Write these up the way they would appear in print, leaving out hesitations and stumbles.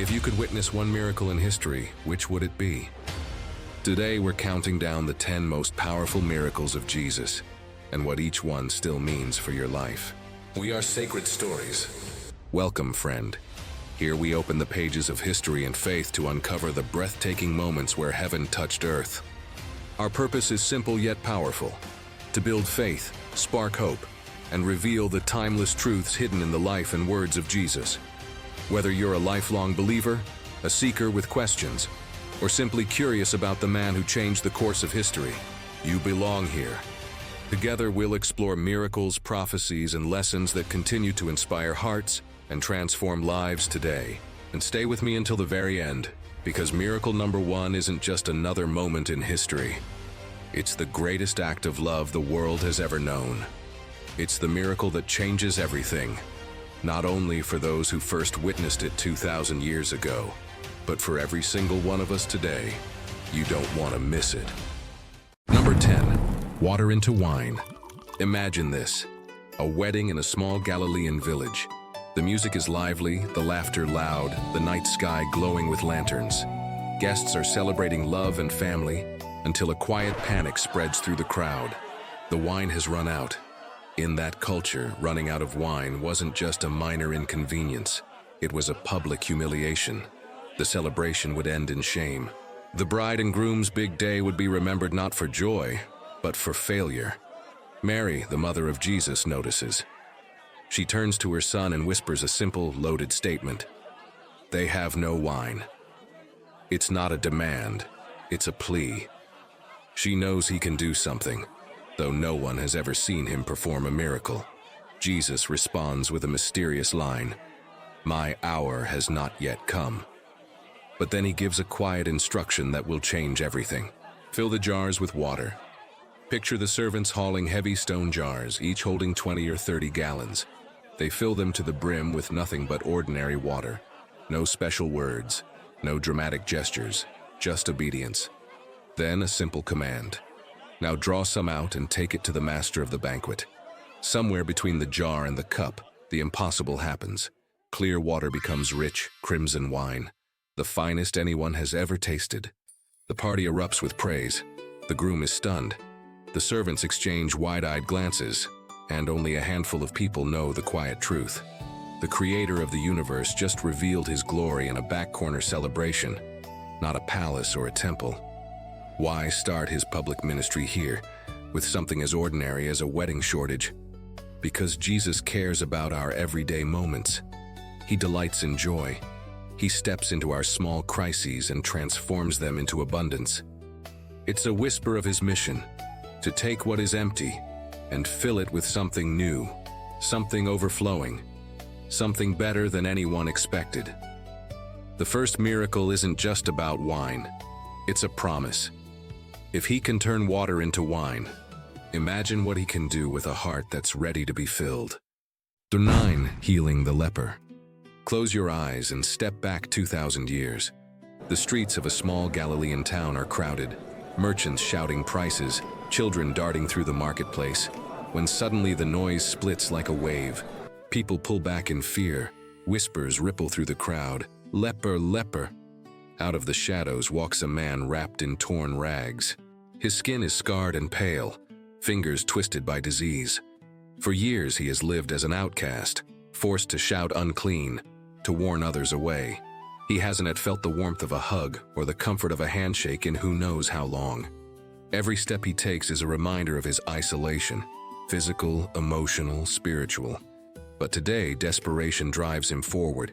If you could witness one miracle in history, which would it be? Today we're counting down the 10 most powerful miracles of Jesus and what each one still means for your life. We are Sacred Stories. Welcome, friend. Here we open the pages of history and faith to uncover the breathtaking moments where heaven touched earth. Our purpose is simple yet powerful: to build faith, spark hope, and reveal the timeless truths hidden in the life and words of Jesus. Whether you're a lifelong believer, a seeker with questions, or simply curious about the man who changed the course of history, you belong here. Together we'll explore miracles, prophecies, and lessons that continue to inspire hearts and transform lives today. And stay with me until the very end, because miracle number 1 isn't just another moment in history. It's the greatest act of love the world has ever known. It's the miracle that changes everything, not only for those who first witnessed it 2,000 years ago, but for every single one of us today. You don't want to miss it. Number 10. Water into wine. Imagine this: a wedding in a small Galilean village. The music is lively, the laughter loud, the night sky glowing with lanterns. Guests are celebrating love and family until a quiet panic spreads through the crowd. The wine has run out. In that culture, running out of wine wasn't just a minor inconvenience. It was a public humiliation. The celebration would end in shame. The bride and groom's big day would be remembered not for joy, but for failure. Mary, the mother of Jesus, notices. She turns to her son and whispers a simple, loaded statement: "They have no wine." It's not a demand, it's a plea. She knows he can do something, though no one has ever seen him perform a miracle. Jesus responds with a mysterious line: "My hour has not yet come." But then he gives a quiet instruction that will change everything. Fill the jars with water. Picture the servants hauling heavy stone jars, each holding 20 or 30 gallons. They fill them to the brim with nothing but ordinary water. No special words, no dramatic gestures, just obedience. Then a simple command: "Now draw some out and take it to the master of the banquet." Somewhere between the jar and the cup, the impossible happens. Clear water becomes rich, crimson wine, the finest anyone has ever tasted. The party erupts with praise. The groom is stunned. The servants exchange wide-eyed glances, and only a handful of people know the quiet truth. The creator of the universe just revealed his glory in a back corner celebration, not a palace or a temple. Why start his public ministry here, with something as ordinary as a wedding shortage? Because Jesus cares about our everyday moments. He delights in joy. He steps into our small crises and transforms them into abundance. It's a whisper of his mission: to take what is empty and fill it with something new, something overflowing, something better than anyone expected. The first miracle isn't just about wine. It's a promise. If he can turn water into wine, imagine what he can do with a heart that's ready to be filled. Number 9. Healing the leper. Close your eyes and step back 2,000 years. The streets of a small Galilean town are crowded, merchants shouting prices, children darting through the marketplace, when suddenly the noise splits like a wave. People pull back in fear. Whispers ripple through the crowd. "Leper, leper." Out of the shadows walks a man wrapped in torn rags. His skin is scarred and pale, fingers twisted by disease. For years he has lived as an outcast, forced to shout unclean, to warn others away. He hasn't yet felt the warmth of a hug or the comfort of a handshake in who knows how long. Every step he takes is a reminder of his isolation, physical, emotional, spiritual. But today, desperation drives him forward.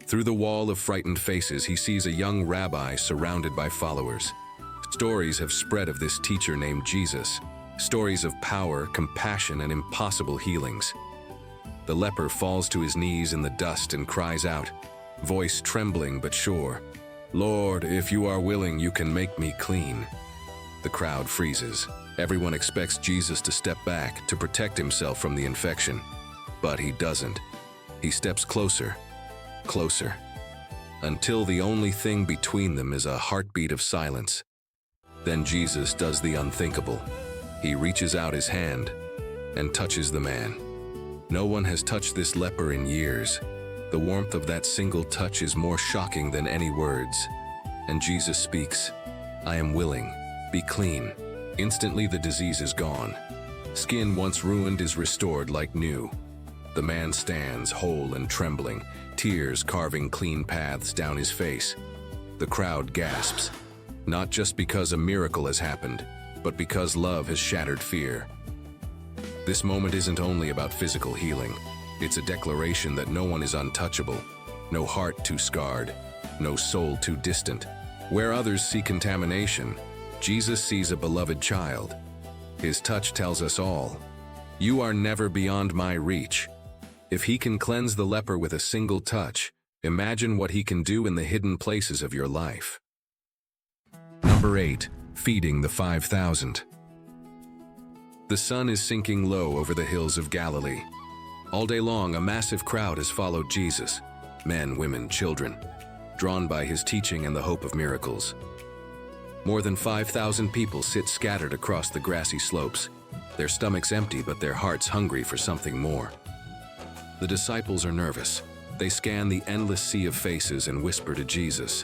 Through the wall of frightened faces, he sees a young rabbi surrounded by followers. Stories have spread of this teacher named Jesus, stories of power, compassion, and impossible healings. The leper falls to his knees in the dust and cries out, voice trembling but sure, "Lord, if you are willing, you can make me clean." The crowd freezes. Everyone expects Jesus to step back, to protect himself from the infection. But he doesn't. He steps closer, closer, until the only thing between them is a heartbeat of silence. Then Jesus does the unthinkable. He reaches out his hand and touches the man. No one has touched this leper in years. The warmth of that single touch is more shocking than any words. And Jesus speaks, "I am willing, be clean." Instantly the disease is gone. Skin once ruined is restored like new. The man stands whole and trembling, tears carving clean paths down his face. The crowd gasps, not just because a miracle has happened, but because love has shattered fear. This moment isn't only about physical healing. It's a declaration that no one is untouchable, no heart too scarred, no soul too distant. Where others see contamination, Jesus sees a beloved child. His touch tells us all, "You are never beyond my reach." If he can cleanse the leper with a single touch, imagine what he can do in the hidden places of your life. Number 8. Feeding the 5,000. The sun is sinking low over the hills of Galilee. All day long, a massive crowd has followed Jesus, men, women, children, drawn by his teaching and the hope of miracles. More than 5,000 people sit scattered across the grassy slopes, their stomachs empty but their hearts hungry for something more. The disciples are nervous. They scan the endless sea of faces and whisper to Jesus,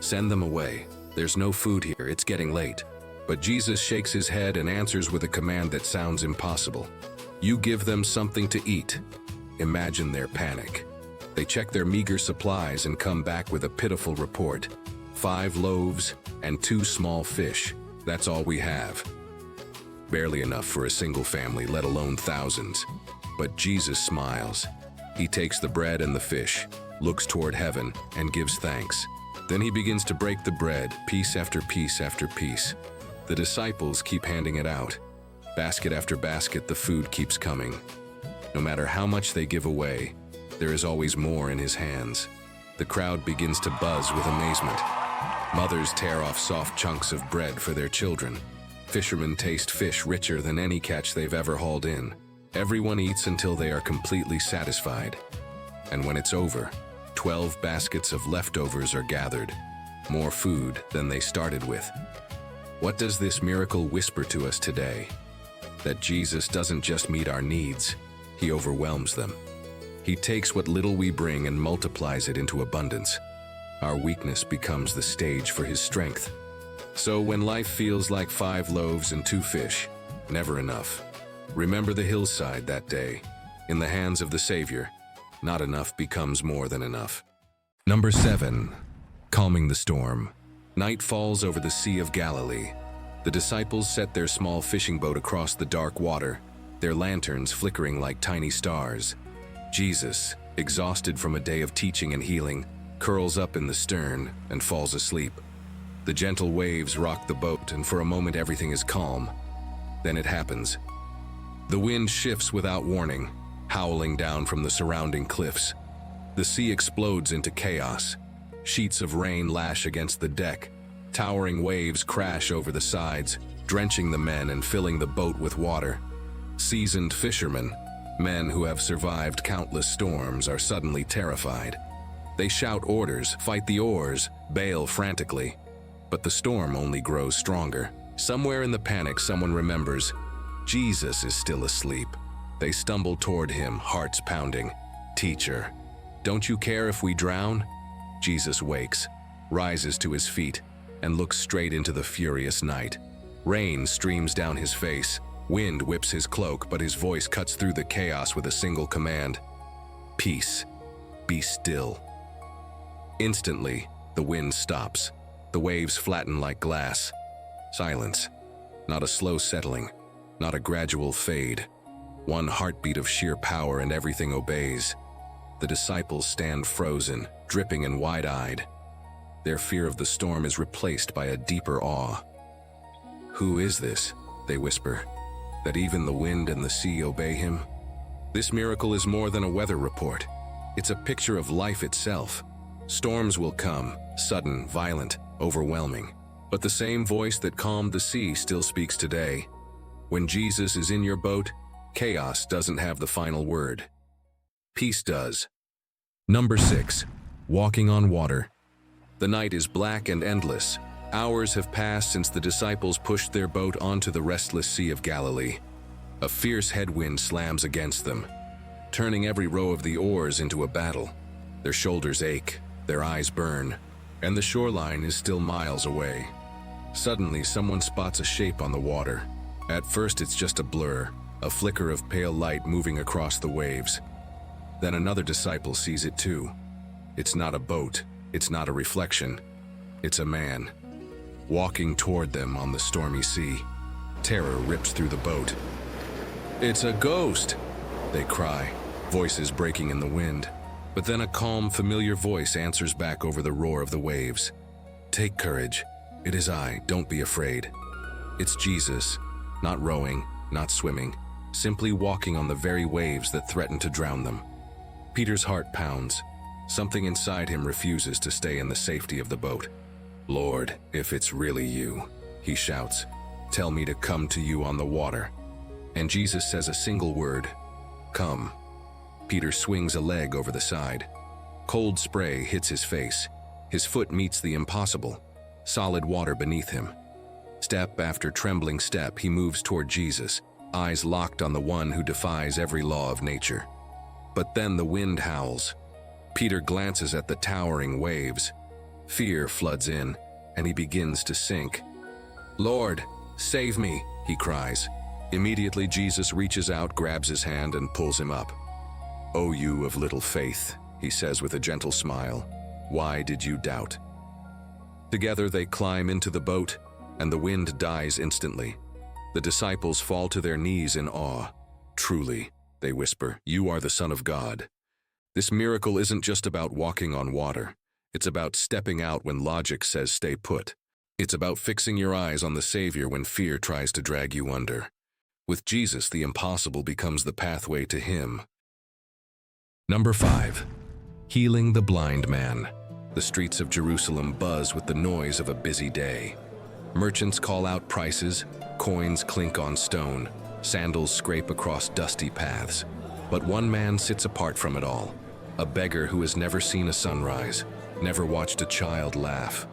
"Send them away. There's no food here, it's getting late." But Jesus shakes his head and answers with a command that sounds impossible. "You give them something to eat." Imagine their panic. They check their meager supplies and come back with a pitiful report. 5 loaves and 2 small fish. That's all we have. Barely enough for a single family, let alone thousands. But Jesus smiles. He takes the bread and the fish, looks toward heaven, and gives thanks. Then he begins to break the bread, piece after piece after piece. The disciples keep handing it out. Basket after basket, the food keeps coming. No matter how much they give away, there is always more in his hands. The crowd begins to buzz with amazement. Mothers tear off soft chunks of bread for their children. Fishermen taste fish richer than any catch they've ever hauled in. Everyone eats until they are completely satisfied. And when it's over, 12 baskets of leftovers are gathered, more food than they started with. What does this miracle whisper to us today? That Jesus doesn't just meet our needs, he overwhelms them. He takes what little we bring and multiplies it into abundance. Our weakness becomes the stage for his strength. So when life feels like 5 loaves and 2 fish, never enough, remember the hillside that day. In the hands of the Savior, not enough becomes more than enough. Number 7. Calming the storm. Night falls over the Sea of Galilee. The disciples set their small fishing boat across the dark water, their lanterns flickering like tiny stars. Jesus, exhausted from a day of teaching and healing, curls up in the stern and falls asleep. The gentle waves rock the boat, and for a moment everything is calm. Then it happens. The wind shifts without warning, howling down from the surrounding cliffs. The sea explodes into chaos. Sheets of rain lash against the deck. Towering waves crash over the sides, drenching the men and filling the boat with water. Seasoned fishermen, men who have survived countless storms, are suddenly terrified. They shout orders, fight the oars, bail frantically. But the storm only grows stronger. Somewhere in the panic, someone remembers, Jesus is still asleep. They stumble toward him, hearts pounding. "Teacher, don't you care if we drown?" Jesus wakes, rises to his feet, and looks straight into the furious night. Rain streams down his face, wind whips his cloak, but his voice cuts through the chaos with a single command: "Peace, be still." Instantly, the wind stops. The waves flatten like glass. Silence. Not a slow settling, not a gradual fade. One heartbeat of sheer power and everything obeys. The disciples stand frozen, dripping and wide-eyed. Their fear of the storm is replaced by a deeper awe. "Who is this?" they whisper. "That even the wind and the sea obey him?" This miracle is more than a weather report. It's a picture of life itself. Storms will come, sudden, violent, overwhelming. But the same voice that calmed the sea still speaks today. When Jesus is in your boat, chaos doesn't have the final word. Peace does. Number 6. Walking on water. The night is black and endless. Hours have passed since the disciples pushed their boat onto the restless Sea of Galilee. A fierce headwind slams against them, turning every row of the oars into a battle. Their shoulders ache, their eyes burn, and the shoreline is still miles away. Suddenly, someone spots a shape on the water. At first, it's just a blur, a flicker of pale light moving across the waves. Then another disciple sees it too. It's not a boat, it's not a reflection. It's a man, walking toward them on the stormy sea. Terror rips through the boat. "It's a ghost!" they cry, voices breaking in the wind. But then a calm, familiar voice answers back over the roar of the waves. "Take courage. It is I. Don't be afraid." It's Jesus, not rowing, not swimming, simply walking on the very waves that threaten to drown them. Peter's heart pounds. Something inside him refuses to stay in the safety of the boat. "Lord, if it's really you," he shouts, "tell me to come to you on the water." And Jesus says a single word, "Come." Peter swings a leg over the side. Cold spray hits his face. His foot meets the impossible, solid water beneath him. Step after trembling step, he moves toward Jesus, eyes locked on the one who defies every law of nature. But then the wind howls. Peter glances at the towering waves. Fear floods in, and he begins to sink. "Lord, save me," he cries. Immediately, Jesus reaches out, grabs his hand, and pulls him up. "O you of little faith," he says with a gentle smile, "why did you doubt?" Together they climb into the boat, and the wind dies instantly. The disciples fall to their knees in awe. "Truly," they whisper, "you are the Son of God." This miracle isn't just about walking on water. It's about stepping out when logic says stay put. It's about fixing your eyes on the Savior when fear tries to drag you under. With Jesus, the impossible becomes the pathway to Him. Number 5. Healing the blind man. The streets of Jerusalem buzz with the noise of a busy day. Merchants call out prices, coins clink on stone, sandals scrape across dusty paths. But one man sits apart from it all, a beggar who has never seen a sunrise, never watched a child laugh,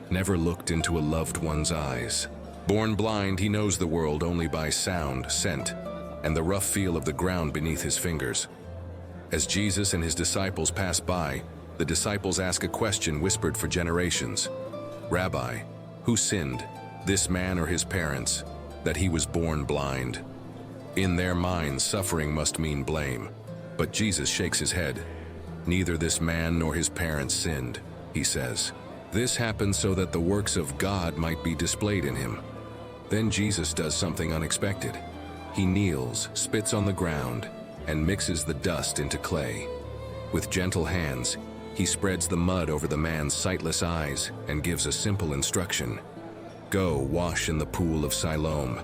never looked into a loved one's eyes. Born blind, he knows the world only by sound, scent, and the rough feel of the ground beneath his fingers. As Jesus and his disciples pass by, the disciples ask a question whispered for generations. "Rabbi, who sinned, this man or his parents, that he was born blind?" In their minds, suffering must mean blame. But Jesus shakes his head. "Neither this man nor his parents sinned," he says. "This happened so that the works of God might be displayed in him." Then Jesus does something unexpected. He kneels, spits on the ground, and mixes the dust into clay. With gentle hands, he spreads the mud over the man's sightless eyes and gives a simple instruction. "Go, wash in the pool of Siloam."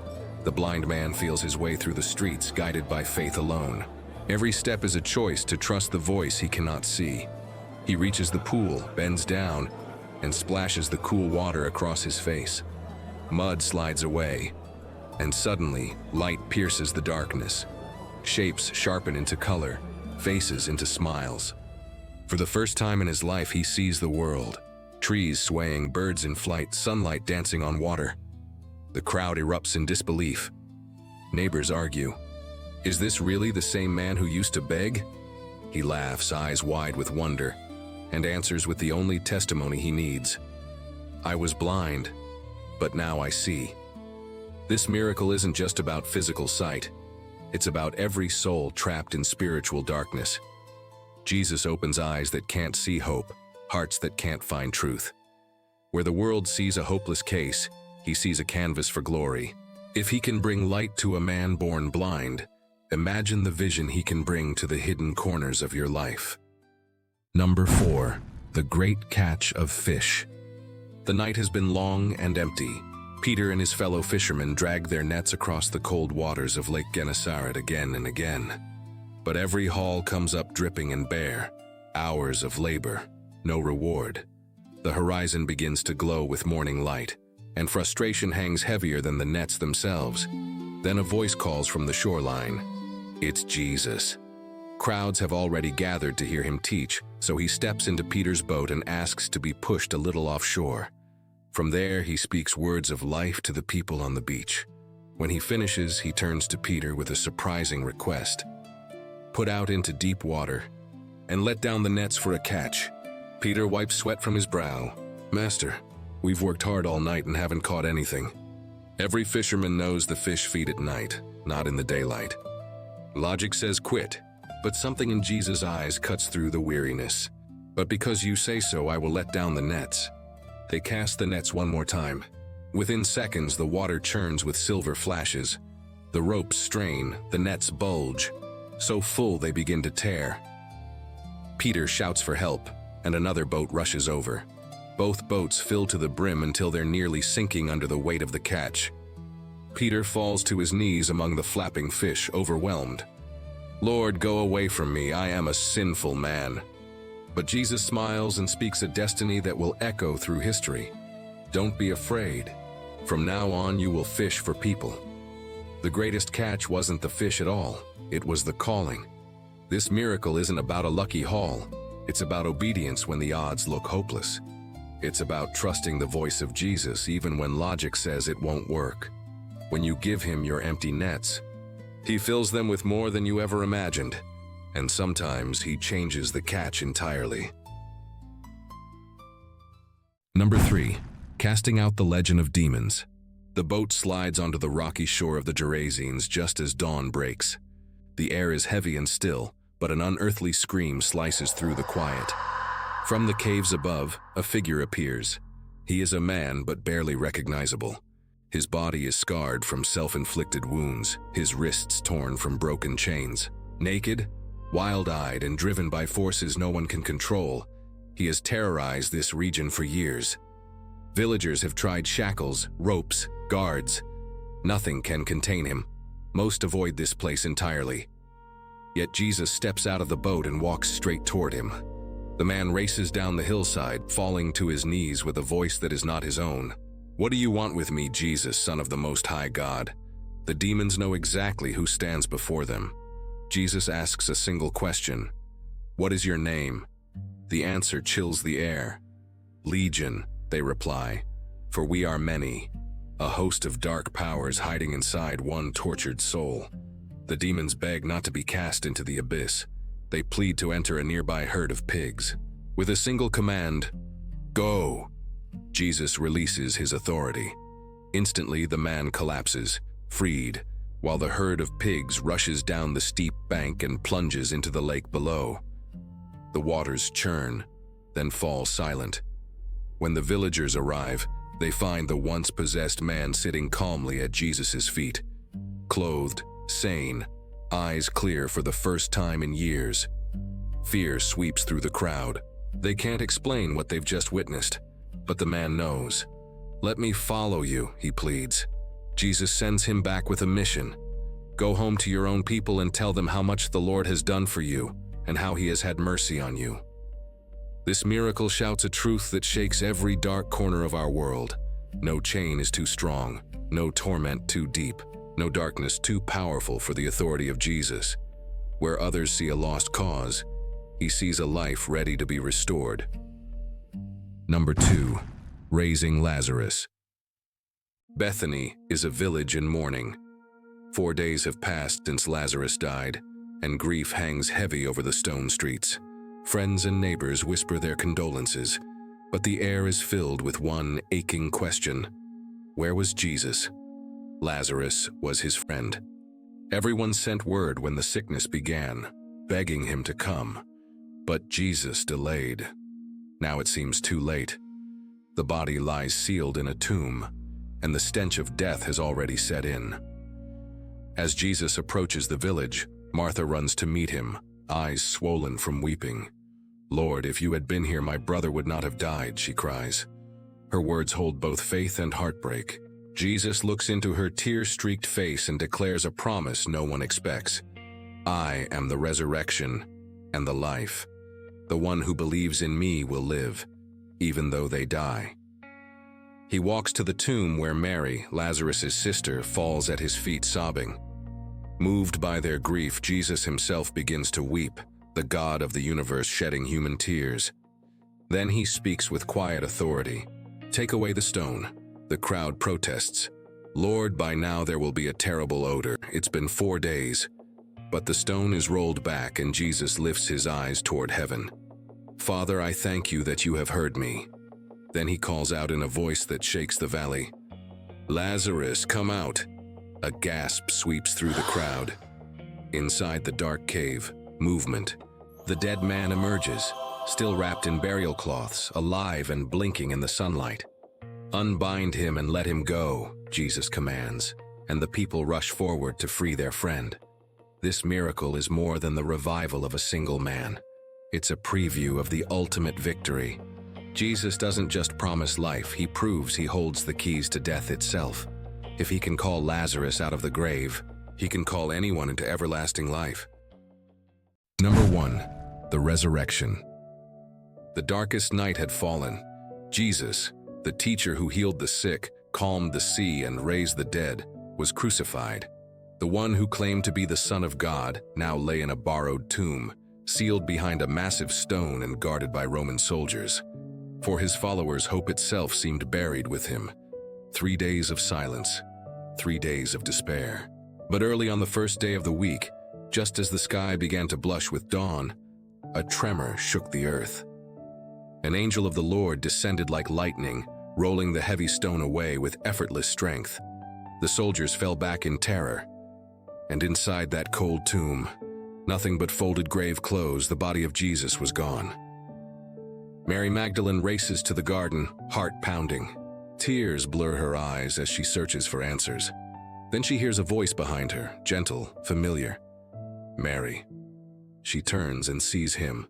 The blind man feels his way through the streets, guided by faith alone. Every step is a choice to trust the voice he cannot see. He reaches the pool, bends down, and splashes the cool water across his face. Mud slides away, and suddenly, light pierces the darkness. Shapes sharpen into color, faces into smiles. For the first time in his life, he sees the world. Trees swaying, birds in flight, sunlight dancing on water. The crowd erupts in disbelief. Neighbors argue. Is this really the same man who used to beg? He laughs, eyes wide with wonder, and answers with the only testimony he needs. "I was blind, but now I see." This miracle isn't just about physical sight. It's about every soul trapped in spiritual darkness. Jesus opens eyes that can't see hope, hearts that can't find truth. Where the world sees a hopeless case, he sees a canvas for glory. If he can bring light to a man born blind, imagine the vision he can bring to the hidden corners of your life. Number 4. The great catch of fish. The night has been long and empty. Peter and his fellow fishermen drag their nets across the cold waters of Lake Gennesaret again and again. But every haul comes up dripping and bare. Hours of labor, no reward. The horizon begins to glow with morning light, and frustration hangs heavier than the nets themselves. Then a voice calls from the shoreline. It's Jesus. Crowds have already gathered to hear him teach, so he steps into Peter's boat and asks to be pushed a little offshore. From there, he speaks words of life to the people on the beach. When he finishes, he turns to Peter with a surprising request. Put out into deep water. and let down the nets for a catch. Peter wipes sweat from his brow. Master, we've worked hard all night and haven't caught anything. Every fisherman knows the fish feed at night, not in the daylight. Logic says quit, but something in Jesus' eyes cuts through the weariness. But because you say so, I will let down the nets. They cast the nets one more time. Within seconds, the water churns with silver flashes. The ropes strain, the nets bulge, so full they begin to tear. Peter shouts for help, and another boat rushes over. Both boats fill to the brim until they're nearly sinking under the weight of the catch. Peter falls to his knees among the flapping fish, overwhelmed. Lord, go away from me, I am a sinful man. But Jesus smiles and speaks a destiny that will echo through history. Don't be afraid. From now on, you will fish for people. The greatest catch wasn't the fish at all, it was the calling. This miracle isn't about a lucky haul, it's about obedience when the odds look hopeless. It's about trusting the voice of Jesus even when logic says it won't work. When you give him your empty nets, he fills them with more than you ever imagined, and sometimes he changes the catch entirely. Number 3. Casting out the legend of demons. The boat slides onto the rocky shore of the Gerasenes just as dawn breaks. The air is heavy and still, but an unearthly scream slices through the quiet. From the caves above, a figure appears. He is a man, but barely recognizable. His body is scarred from self-inflicted wounds, his wrists torn from broken chains. Naked, wild-eyed, and driven by forces no one can control, he has terrorized this region for years. Villagers have tried shackles, ropes, guards. Nothing can contain him. Most avoid this place entirely. Yet Jesus steps out of the boat and walks straight toward him. The man races down the hillside, falling to his knees with a voice that is not his own. What do you want with me, Jesus, Son of the Most High God? The demons know exactly who stands before them. Jesus asks a single question. What is your name? The answer chills the air. Legion, they reply, for we are many, a host of dark powers hiding inside one tortured soul. The demons beg not to be cast into the abyss. They plead to enter a nearby herd of pigs. With a single command, go! Jesus releases his authority. Instantly, the man collapses, freed, while the herd of pigs rushes down the steep bank and plunges into the lake below. The waters churn, then fall silent. When the villagers arrive, they find the once possessed man sitting calmly at Jesus' feet, clothed, sane, eyes clear for the first time in years. Fear sweeps through the crowd. They can't explain what they've just witnessed, but the man knows. Let me follow you, he pleads. Jesus sends him back with a mission. Go home to your own people and tell them how much the Lord has done for you and how he has had mercy on you. This miracle shouts a truth that shakes every dark corner of our world. No chain is too strong, no torment too deep, no darkness too powerful for the authority of Jesus. Where others see a lost cause, he sees a life ready to be restored. Number 2. Raising Lazarus. Bethany is a village in mourning. 4 days have passed since Lazarus died, and grief hangs heavy over the stone streets. Friends and neighbors whisper their condolences, but the air is filled with one aching question. Where was Jesus? Lazarus was his friend. Everyone sent word when the sickness began, begging him to come. But Jesus delayed. Now it seems too late. The body lies sealed in a tomb, and the stench of death has already set in. As Jesus approaches the village, Martha runs to meet him, eyes swollen from weeping. Lord, if you had been here, my brother would not have died, she cries. Her words hold both faith and heartbreak. Jesus looks into her tear-streaked face and declares a promise no one expects. I am the resurrection and the life. The one who believes in me will live, even though they die. He walks to the tomb where Mary, Lazarus' sister, falls at his feet sobbing. Moved by their grief, Jesus himself begins to weep, the God of the universe shedding human tears. Then he speaks with quiet authority. Take away the stone. The crowd protests. Lord, by now there will be a terrible odor. It's been 4 days. But the stone is rolled back and Jesus lifts his eyes toward heaven. "Father, I thank you that you have heard me." Then he calls out in a voice that shakes the valley, "Lazarus, come out." A gasp sweeps through the crowd. Inside the dark cave, movement. The dead man emerges, still wrapped in burial cloths, alive and blinking in the sunlight. "Unbind him and let him go," Jesus commands, and the people rush forward to free their friend. This miracle is more than the revival of a single man. It's a preview of the ultimate victory. Jesus doesn't just promise life, he proves he holds the keys to death itself. If he can call Lazarus out of the grave, he can call anyone into everlasting life. Number 1. The Resurrection. The darkest night had fallen. Jesus, the teacher who healed the sick, calmed the sea, and raised the dead, was crucified. The one who claimed to be the Son of God now lay in a borrowed tomb, sealed behind a massive stone and guarded by Roman soldiers. For his followers, hope itself seemed buried with him. 3 days of silence, 3 days of despair. But early on the first day of the week, just as the sky began to blush with dawn, a tremor shook the earth. An angel of the Lord descended like lightning, rolling the heavy stone away with effortless strength. The soldiers fell back in terror. And inside that cold tomb, nothing but folded grave clothes, the body of Jesus was gone. Mary Magdalene races to the garden, heart pounding. Tears blur her eyes as she searches for answers. Then she hears a voice behind her, gentle, familiar. "Mary." She turns and sees him,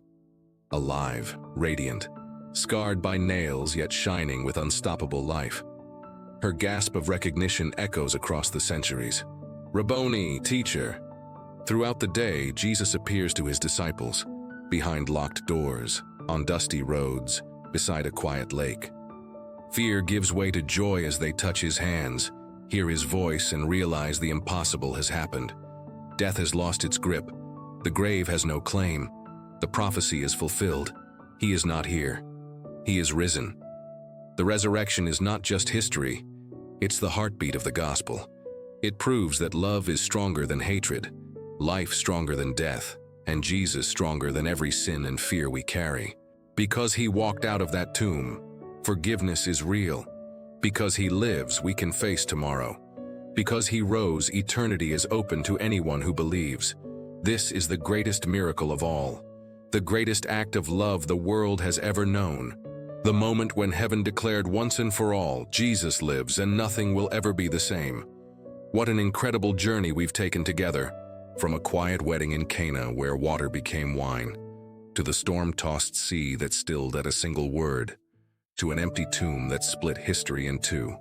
alive, radiant, scarred by nails yet shining with unstoppable life. Her gasp of recognition echoes across the centuries. "Rabboni, teacher." Throughout the day, Jesus appears to his disciples, behind locked doors, on dusty roads, beside a quiet lake. Fear gives way to joy as they touch his hands, hear his voice, and realize the impossible has happened. Death has lost its grip. The grave has no claim. The prophecy is fulfilled. He is not here. He is risen. The resurrection is not just history. It's the heartbeat of the gospel. It proves that love is stronger than hatred, life stronger than death, and Jesus stronger than every sin and fear we carry. Because he walked out of that tomb, forgiveness is real. Because he lives, we can face tomorrow. Because he rose, eternity is open to anyone who believes. This is the greatest miracle of all, the greatest act of love the world has ever known. The moment when heaven declared once and for all, Jesus lives and nothing will ever be the same. What an incredible journey we've taken together, from a quiet wedding in Cana where water became wine, to the storm-tossed sea that stilled at a single word, to an empty tomb that split history in two.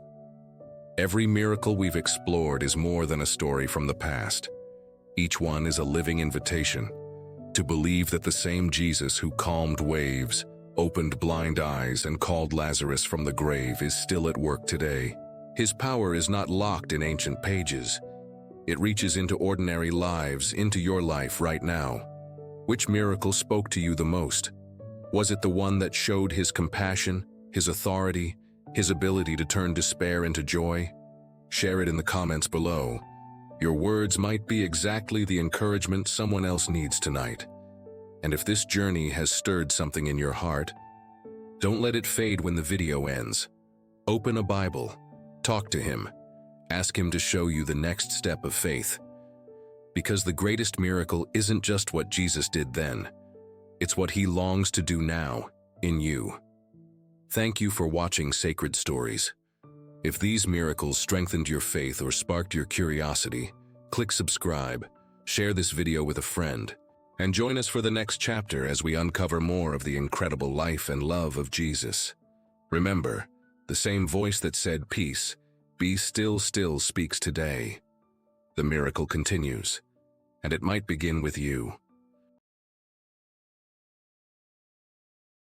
Every miracle we've explored is more than a story from the past. Each one is a living invitation to believe that the same Jesus who calmed waves, opened blind eyes, and called Lazarus from the grave is still at work today. His power is not locked in ancient pages. It reaches into ordinary lives, into your life right now. Which miracle spoke to you the most? Was it the one that showed his compassion, his authority, his ability to turn despair into joy? Share it in the comments below. Your words might be exactly the encouragement someone else needs tonight. And if this journey has stirred something in your heart, don't let it fade when the video ends. Open a Bible. Talk to him. Ask him to show you the next step of faith. Because the greatest miracle isn't just what Jesus did then. It's what he longs to do now, in you. Thank you for watching Sacred Stories. If these miracles strengthened your faith or sparked your curiosity, click subscribe, share this video with a friend, and join us for the next chapter as we uncover more of the incredible life and love of Jesus. Remember, the same voice that said, "Peace, be still," still speaks today. The miracle continues, and it might begin with you.